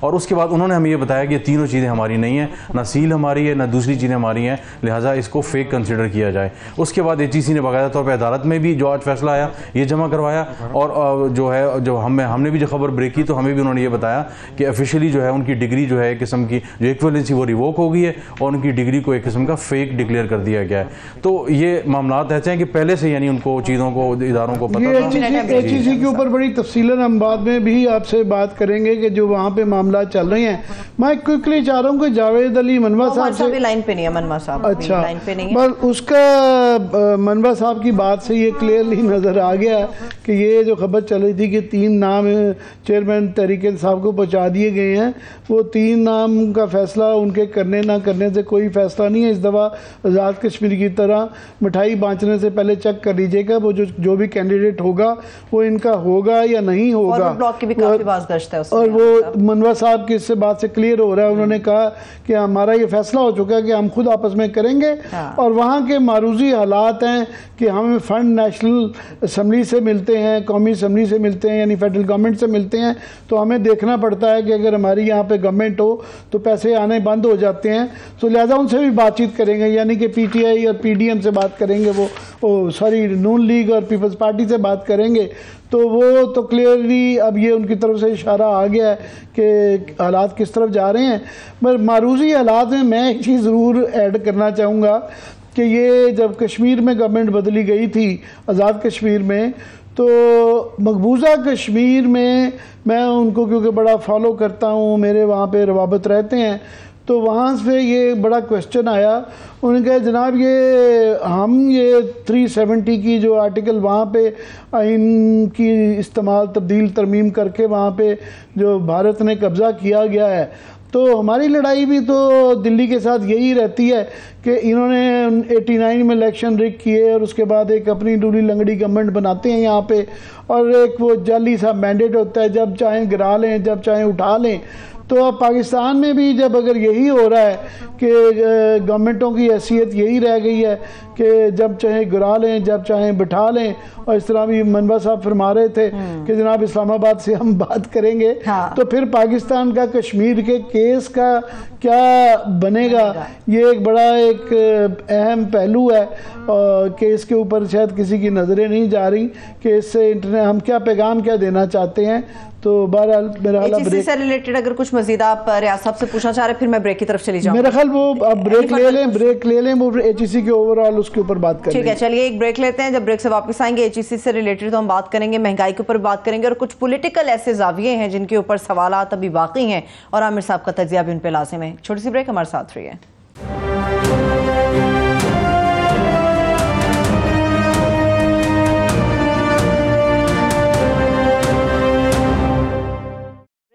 اور اس کے بعد انہوں نے ہمیں یہ بتایا کہ تینوں چیزیں ہماری نہیں ہیں, نہ سیل ہماری ہے نہ دوسری چیزیں ہماری ہیں, لہٰذا اس کو فیک کنسیڈر کیا جائے. اس کے بعد HEC نے باقاعدہ طور پہ عدالت میں بھی جو آج فیصلہ آیا یہ جمع کروایا, اور جو ہے جو ہم نے بھی جو خبر بریک کی تو ہمیں بھی انہوں نے یہ بتایا کہ آفیشیلی جو ہے ان کی ڈگری جو ہے ایک قسم کی جو ایکویلنسی وہ ریووک ہو گئی ہے اور ان کی ڈگری کو ایک قسم کا فیک ڈکلیئر کر دیا گیا ہے. تو یہ معاملات ایسے ہیں کہ پہلے سے یعنی ان کو چیزوں کو اداروں کو پتہ تھا. HEC کے اوپر بڑی تفصیلاً ہم بعد میں بھی آپ سے بات کریں گے کہ جو وہاں پہ معاملات چل رہے ہیں. میں کوئکلی چاہ رہا ہوں کہ جاوید علی منوا صاحب سے لائن پہ نہیں ہے, منوا صاحب اچھا لائن پہ نہیں ہے, بس اس کا منوا صاحب کی بات سے یہ کلیئرلی نظر آ گیا کہ یہ جو خبر چل رہی تھی کہ 3 نام چیئرمین تحریک انصاف کو پہنچا دیے گئے ہیں, وہ 3 نام کا فیصلہ ان کے کرنے نہ کرنے سے کوئی فیصلہ نہیں ہے. اس دفعہ آزاد کشمیر کی طرح مٹھائی بانٹنے سے پہلے چیک کر لیجیے گا وہ جو بھی کینڈیڈیٹ ہوگا وہ ان کا ہوگا یا نہیں ہوگا. بلاک کی بھی کافی باز گشت ہے اور وہ منوا صاحب کی اس سے بات سے کلیئر ہو رہا ہے, انہوں نے کہا کہ ہمارا یہ فیصلہ ہو چکا ہے کہ ہم خود آپس میں کریں گے, اور وہاں کے معروضی حالات ہیں کہ ہمیں فنڈ نیشنل اسمبلی سے ملتے ہیں, قومی اسمبلی سے ملتے ہیں, یعنی فیڈرل گورنمنٹ سے ملتے ہیں, تو ہمیں دیکھنا پڑتا ہے کہ اگر ہماری یہاں پہ گورنمنٹ ہو تو پیسے آنے بند ہو جاتے ہیں. تو لہٰذا ان سے بھی بات چیت کریں گے, یعنی کہ PTI اور PDM سے بات کریں گے, وہ سوری نون لیگ اور پیپلز پارٹی سے بات کریں گے. تو وہ تو کلیئرلی اب یہ ان کی طرف سے اشارہ آ گیا ہے کہ حالات کس طرف جا رہے ہیں. مگر معروضی حالات میں ایک چیز ضرور ایڈ کرنا چاہوں گا کہ یہ جب کشمیر میں گورنمنٹ بدلی گئی تھی آزاد کشمیر میں, تو مقبوضہ کشمیر میں ان کو کیونکہ بڑا فالو کرتا ہوں, میرے وہاں پہ روابط رہتے ہیں, تو وہاں سے یہ بڑا کویسچن آیا. انہوں نے کہا جناب یہ 370 کی جو آرٹیکل وہاں پہ آئین کی استعمال تبدیل ترمیم کر کے وہاں پہ جو بھارت نے قبضہ کیا گیا ہے, تو ہماری لڑائی بھی تو دلی کے ساتھ یہی رہتی ہے کہ انہوں نے 89 میں الیکشن ریگ کیے اور اس کے بعد ایک اپنی ڈولی لنگڑی گورنمنٹ بناتے ہیں یہاں پہ, اور ایک وہ جعلی سا مینڈیٹ ہوتا ہے, جب چاہیں گرا لیں جب چاہیں اٹھا لیں. تو اب پاکستان میں بھی جب اگر یہی ہو رہا ہے کہ گورنمنٹوں کی حیثیت یہی رہ گئی ہے کہ جب چاہیں گرا لیں جب چاہیں بٹھا لیں, اور اس طرح بھی منوا صاحب فرما رہے تھے کہ جناب اسلام آباد سے ہم بات کریں گے, تو پھر پاکستان کا کشمیر کے کیس کا کیا بنے گا, یہ ایک بڑا ایک اہم پہلو ہے کہ اس کے اوپر شاید کسی کی نظریں نہیں جا رہی کہ اس سے ہم کیا پیغام کیا دینا چاہتے ہیں. تو بہرحال میرا خیال HEC سے ریلیٹڈ اگر کچھ مزید آپ ریاض صاحب سے پوچھنا چاہ رہے ہیں پھر میں بریک کی طرف چلی جاؤں. میرا خیال وہ اب بریک لے لیں وہ HEC کے اوورآل اس کے اوپر بات کریں. ٹھیک ہے, چلیے ایک بریک لیتے ہیں, جب بریک سے واپس آئیں گے HEC سے ریلیٹڈ تو ہم بات کریں گے, مہنگائی کے اوپر بات کریں گے, اور کچھ پولیٹیکل ایسے زاویے ہیں جن کے اوپر سوالات ابھی باقی ہیں اور عامر صاحب کا تجزیہ بھی ان پہ لازم ہے. چھوٹی سی بریک, ہمارے ساتھ رہیے.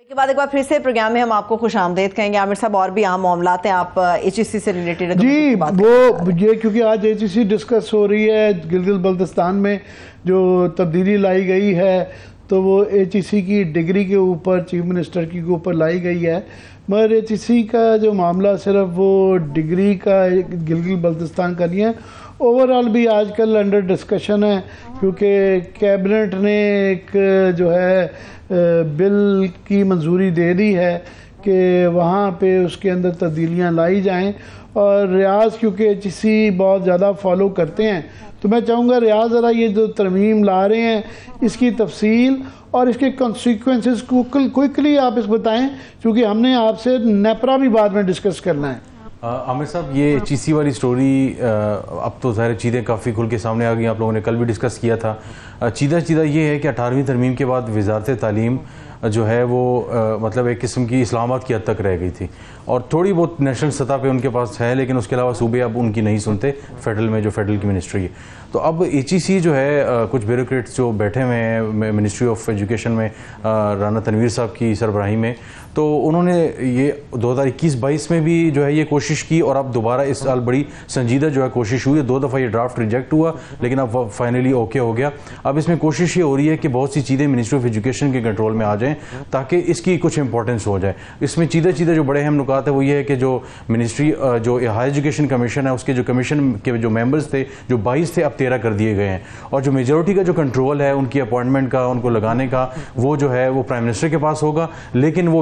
کے بعد ایک بار پھر سے پروگرام میں ہم آپ کو خوش آمدید کہیں گے. عامر صاحب اور بھی اہم معاملات ہیں, آپ HEC سے ریلیٹڈ جی وہ یہ کیونکہ آج HEC ڈسکس ہو رہی ہے, گلگت بلتستان میں جو تبدیلی لائی گئی ہے تو وہ HEC کی ڈگری کے اوپر چیف منسٹر کی کے اوپر لائی گئی ہے, مگر HEC کا جو معاملہ صرف وہ ڈگری کا گلگت بلتستان کا نہیں ہے, اوورآل بھی آج کل انڈر ڈسکشن ہے کیونکہ کیبنٹ نے ایک جو ہے بل کی منظوری دے دی ہے کہ وہاں پہ اس کے اندر تبدیلیاں لائی جائیں, اور ریاض کیونکہ HEC بہت زیادہ فالو کرتے ہیں تو میں چاہوں گا ریاض ذرا یہ جو ترمیم لا رہے ہیں اس کی تفصیل اور اس کے کنسیکوینسز کو کوئکلی آپ اس بتائیں, کیونکہ ہم نے آپ سے نیپرا بھی بعد میں ڈسکس کرنا ہے. عامر صاحب یہ HEC والی سٹوری اب تو ظاہر چیزیں کافی کھل کے سامنے آ گئی, آپ لوگوں نے کل بھی ڈسکس کیا تھا. چیدہ یہ ہے کہ 18ویں ترمیم کے بعد وزارت تعلیم جو ہے وہ مطلب ایک قسم کی اسلام آباد کی حد تک رہ گئی تھی, اور تھوڑی بہت نیشنل سطح پہ ان کے پاس ہے, لیکن اس کے علاوہ صوبے اب ان کی نہیں سنتے فیڈرل میں, جو فیڈرل کی منسٹری ہے. تو اب HEC جو ہے کچھ بیوروکریٹس جو بیٹھے ہوئے ہیں منسٹری آف ایجوکیشن میں رانا تنویر صاحب کی سربراہی میں, تو انہوں نے یہ 2021-22 میں بھی جو ہے یہ کوشش کی, اور اب دوبارہ اس سال بڑی سنجیدہ جو ہے کوشش ہوئی. 2 دفعہ یہ ڈرافٹ ریجیکٹ ہوا لیکن اب فائنلی اوکے ہو گیا. اب اس میں کوشش یہ ہو رہی ہے کہ بہت سی چیزیں منسٹری آف ایجوکیشن کے کنٹرول میں آ جائیں تاکہ اس کی کچھ امپورٹنس ہو جائے. اس میں چیزیں جو بڑے اہم نکات ہیں وہ یہ ہے کہ جو منسٹری جو ہائر ایجوکیشن کمیشن ہے اس کے جو کمیشن کے جو ممبرز تھے جو 22 تھے اب 13 کر دیے گئے ہیں, اور جو میجورٹی کا جو کنٹرول ہے ان کی اپوائنٹمنٹ کا, ان کو لگانے کا, وہ جو ہے وہ پرائم منسٹر کے پاس ہوگا, لیکن وہ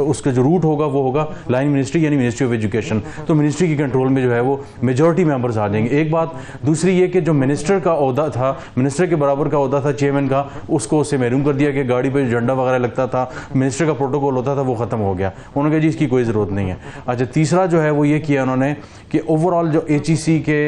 اس کا جو روٹ ہوگا وہ ہوگا لائن منسٹری یعنی منسٹری آف ایجوکیشن. تو منسٹری کی کنٹرول میں جو ہے وہ میجورٹی ممبرز آ جائیں گے. ایک بات. دوسری یہ کہ جو منسٹر کا عہدہ تھا, منسٹر کے برابر کا عہدہ تھا چیئرمین کا, اس کو اس سے محروم کر دیا کہ گاڑی پہ جھنڈا وغیرہ لگتا تھا, منسٹر کا پروٹوکول ہوتا تھا, وہ ختم ہو گیا. انہوں نے کہا جی اس کی کوئی ضرورت نہیں ہے. اچھا, تیسرا جو ہے وہ یہ کیا انہوں نے کہ اوور آل جو ایچ ای سی کے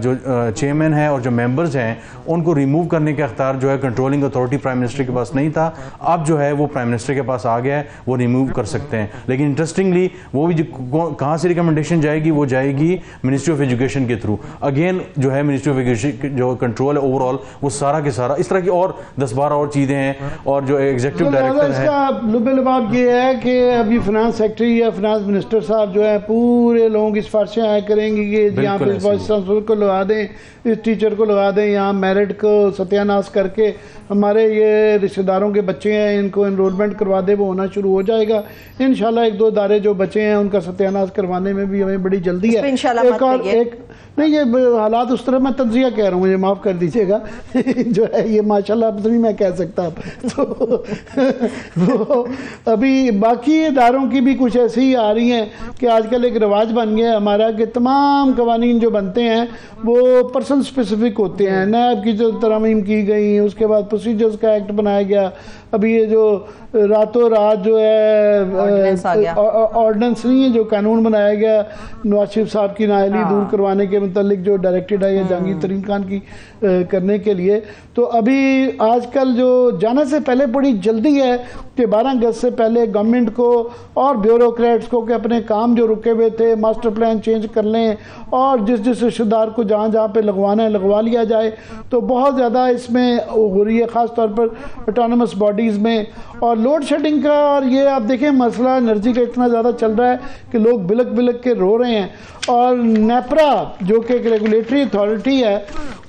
جو چیئرمین ہیں اور جو ممبرز ہیں ان کو ریموو کرنے کا اختیار جو ہے کنٹرولنگ اتھارٹی پرائم منسٹر کے پاس نہیں تھا, اب جو ہے وہ پرائم منسٹر کے پاس آ گیا ہے, وہ ریموو کر سکتے ہیں. لیکن انٹرسٹنگلی وہ بھی کہاں سے ریکمنڈیشن جائے گی, وہ جائے گی منسٹری آف ایجوکیشن کے تھرو. اگین جو ہے منسٹری آف ایجوکیشن جو کنٹرول ہے اوور آل وہ سارا کے سارا, اس طرح کی اور 10-12 اور چیزیں ہیں. اور جو ایگزیکٹو ڈائریکٹر ہے, اس کا لب لباب یہ ہے کہ ابھی فنانس سیکٹری یا فنانس منسٹر صاحب جو ہے پورے لوگ اس فرشیں آیا کریں گے کہ یہاں پہ وائس چانسلر کو لگا دیں, اس ٹیچر کو لگا دیں, یہاں میرٹ کو ستیہ ناش کر کے ہمارے یہ رشتہ داروں کے بچے ہیں ان کو انرولمنٹ کروا دے, وہ ہونا شروع ہو جائے گا انشاءاللہ. 1-2 ادارے جو بچے ہیں ان کا ستیہ ناش کروانے میں بھی ہمیں بڑی جلدی ہے. ایک اور نہیں, یہ حالات اس طرح میں تجزیہ کہہ رہا ہوں, مجھے معاف کر دیجیے گا جو ہے یہ ماشاءاللہ اب نہیں میں کہہ سکتا. تو ابھی باقی اداروں کی بھی کچھ ایسی آ رہی ہیں کہ آج کل ایک رواج بن گیا ہے ہمارا کہ تمام قوانین جو بنتے ہیں وہ پرسن اسپیسیفک ہوتے ہیں. نیب کی جو ترامیم کی گئی, اس کے بعد پروسیجرز کا ایکٹ بنایا گیا, ابھی یہ جو راتوں رات جو ہے آرڈننس نہیں ہے, جو قانون بنایا گیا نواز شریف صاحب کی نااہلی دور کروانے کے متعلق جو ڈائریکٹڈ ہے یہ جہانگیر ترین خان کی کرنے کے لیے. تو ابھی آج کل جو جانے سے پہلے بڑی جلدی ہے کہ 12 اگست سے پہلے گورنمنٹ کو اور بیوروکریٹس کو کہ اپنے کام جو رکے ہوئے تھے ماسٹر پلان چینج کر لیں اور جس رشتہ دار کو جہاں جہاں پہ لگوانا ہے لگوا لیا جائے. تو بہت زیادہ اس میں ہو رہی ہے خاص طور پر اٹانومس باڈیز میں. اور لوڈ شیڈنگ کا, اور یہ آپ دیکھیں مسئلہ انرجی کا اتنا زیادہ چل رہا ہے کہ لوگ بلک بلک کے رو رہے ہیں. اور نیپرا جو کہ ایک ریگولیٹری اتھارٹی ہے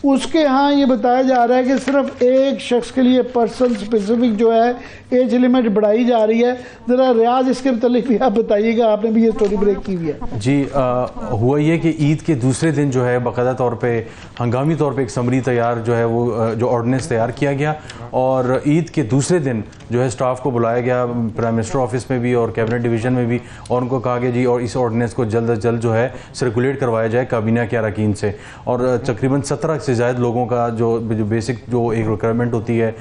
اس کے ہاں یہ بتایا جا رہا ہے کہ صرف ایک شخص کے لیے پرسن اسپیسیفک جو ہے ایج لمٹ بڑھائی جا رہی ہے. ذرا ریاض اس کے متعلق بھی آپ بتائیے گا, آپ نے بھی یہ سٹوری بریک کی ہوئی ہے. جی ہوا یہ کہ عید کے دوسرے دن جو ہے باقاعدہ طور پہ ہنگامی طور پہ ایک سمری تیار جو ہے وہ جو آرڈیننس تیار کیا گیا, اور عید کے دوسرے دن جو ہے سٹاف کو بلایا گیا پرائم منسٹر آفس میں بھی اور کیبنٹ ڈویژن میں بھی, اور ان کو کہا کہ جی اور اس آرڈیننس کو جلد از جلد جو ہے سرکولیٹ کروایا جائے کابینہ کے اراکین سے. اور تقریباً 17 سے زائد لوگوں کا جو بیسک جو ایک ریکوائرمنٹ ہوتی ہے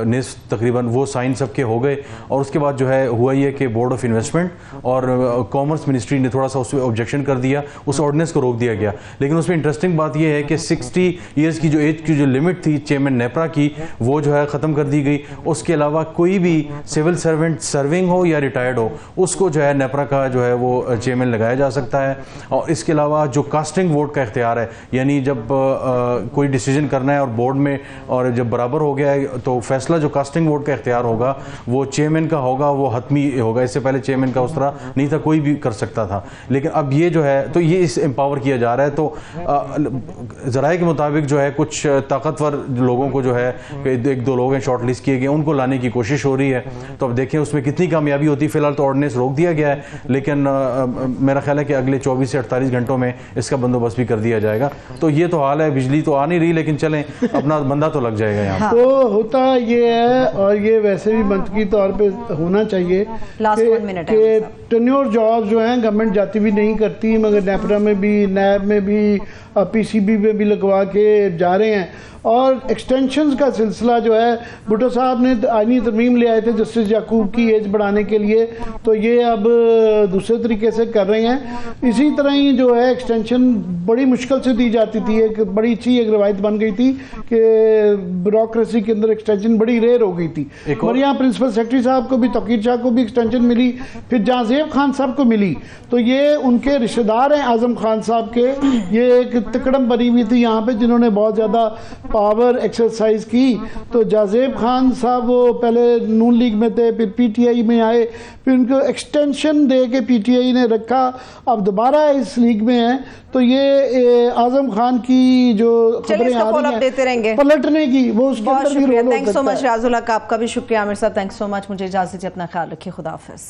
نصف تقریباً وہ سائن سب کے ہو گئے. اور اس کے بعد جو ہے ہوا یہ کہ بورڈ آف انویسٹمنٹ اور کامرس منسٹری نے تھوڑا سا اس پہ آبجیکشن کر دیا, اس آرڈیننس کو روک دیا گیا. لیکن اس میں انٹرسٹنگ بات یہ ہے کہ 60 ایئرس کی جو ایج کی جو لمٹ تھی چیئرمین نیپرا کی وہ جو ہے ختم کر دی گئی. اس کے علاوہ کوئی بھی سول سرونٹ سرونگ ہو یا ریٹائرڈ ہو اس کو جو ہے نیپرا کا جو ہے وہ چیئرمین لگایا جا سکتا ہے. اور اس کے علاوہ جو کاسٹنگ ووٹ کا اختیار ہے, یعنی جب کوئی ڈیسیجن کرنا ہے اور بورڈ میں اور جب برابر ہو گیا ہے تو فیصلہ جو کاسٹنگ ووٹ کا اختیار ہوگا وہ چیئرمین کا ہوگا, وہ حتمی ہوگا. اس سے پہلے چیئرمین کا اس طرح نہیں تھا, کوئی بھی کر سکتا تھا, لیکن اب یہ جو ہے تو یہ اس امپاور کیا جا رہا ہے. تو ذرائع کے مطابق جو ہے کچھ طاقتور لوگوں کو جو ہے 1-2 لوگ ہیں شارٹ لسٹ کیے گئے, ان کو لانے کی کوشش ہو رہی ہے. تو اب دیکھیں اس میں کتنی کامیابی ہوتی ہے. فی الحال تو آرڈیننس روک دیا گیا ہے, لیکن میرا خیال ہے کہ اگلے 24 سے 48 گھنٹوں میں اس کا بندوبست بھی کر دیا جائے گا. تو یہ تو حال ہے, بجلی تو آ نہیں رہی لیکن چلیں اپنا بندہ تو لگ جائے گا یہاں. تو ہوتا یہ ہے, اور یہ ویسے بھی منطقی طور پہ ہونا چاہیے کہ ٹینیور جاب جو ہیں گورنمنٹ جاتی بھی نہیں کرتی, مگر نیپرا میں بھی نیب میں بھی پی سی بی میں بھی لگوا کے جا رہے ہیں. اور ایکسٹینشنز کا سلسلہ جو ہے بھٹو صاحب نے آئینی ترمیم لے آئے تھے جسٹس یعقوب کی ایج بڑھانے کے لیے, تو یہ اب دوسرے طریقے سے کر رہے ہیں. اسی طرح ہی جو ہے ایکسٹینشن بڑی مشکل سے دی جاتی تھی, ایک بڑی اچھی ایک روایت بن گئی تھی کہ بیوروکریسی کے اندر ایکسٹینشن بڑی ریئر ہو گئی تھی. اور یہاں پرنسپل سیکرٹری صاحب کو بھی توقیر شاہ کو بھی ایکسٹینشن ملی, پھر جہاں زیب خان صاحب کو ملی. تو یہ ان کے رشتہ دار ہیں اعظم خان صاحب کے, یہ ایک تکڑم بنی ہوئی تھی یہاں پہ جنہوں نے بہت زیادہ پاور ایکسرسائز کی تو جازیب خان صاحب وہ پہلے نون لیگ میں تھے، پھر پی ٹی آئی میں آئے، پھر ان کو ایکسٹینشن دے کے پی ٹی آئی نے رکھا، اب دوبارہ اس لیگ میں ہیں. تو یہ اعظم خان کی جو خبریں آ رہی ہیں پلٹنے کی، وہ اس کے اندر بھی رول ہو سکتا ہے. تھینک سو مچ ریاض اللہ کا، آپ کا بھی شکریہ. عامر صاحب تھینک سو مچ. مجھے اجازت دیجیے، اپنا خیال رکھیے. خدا حافظ.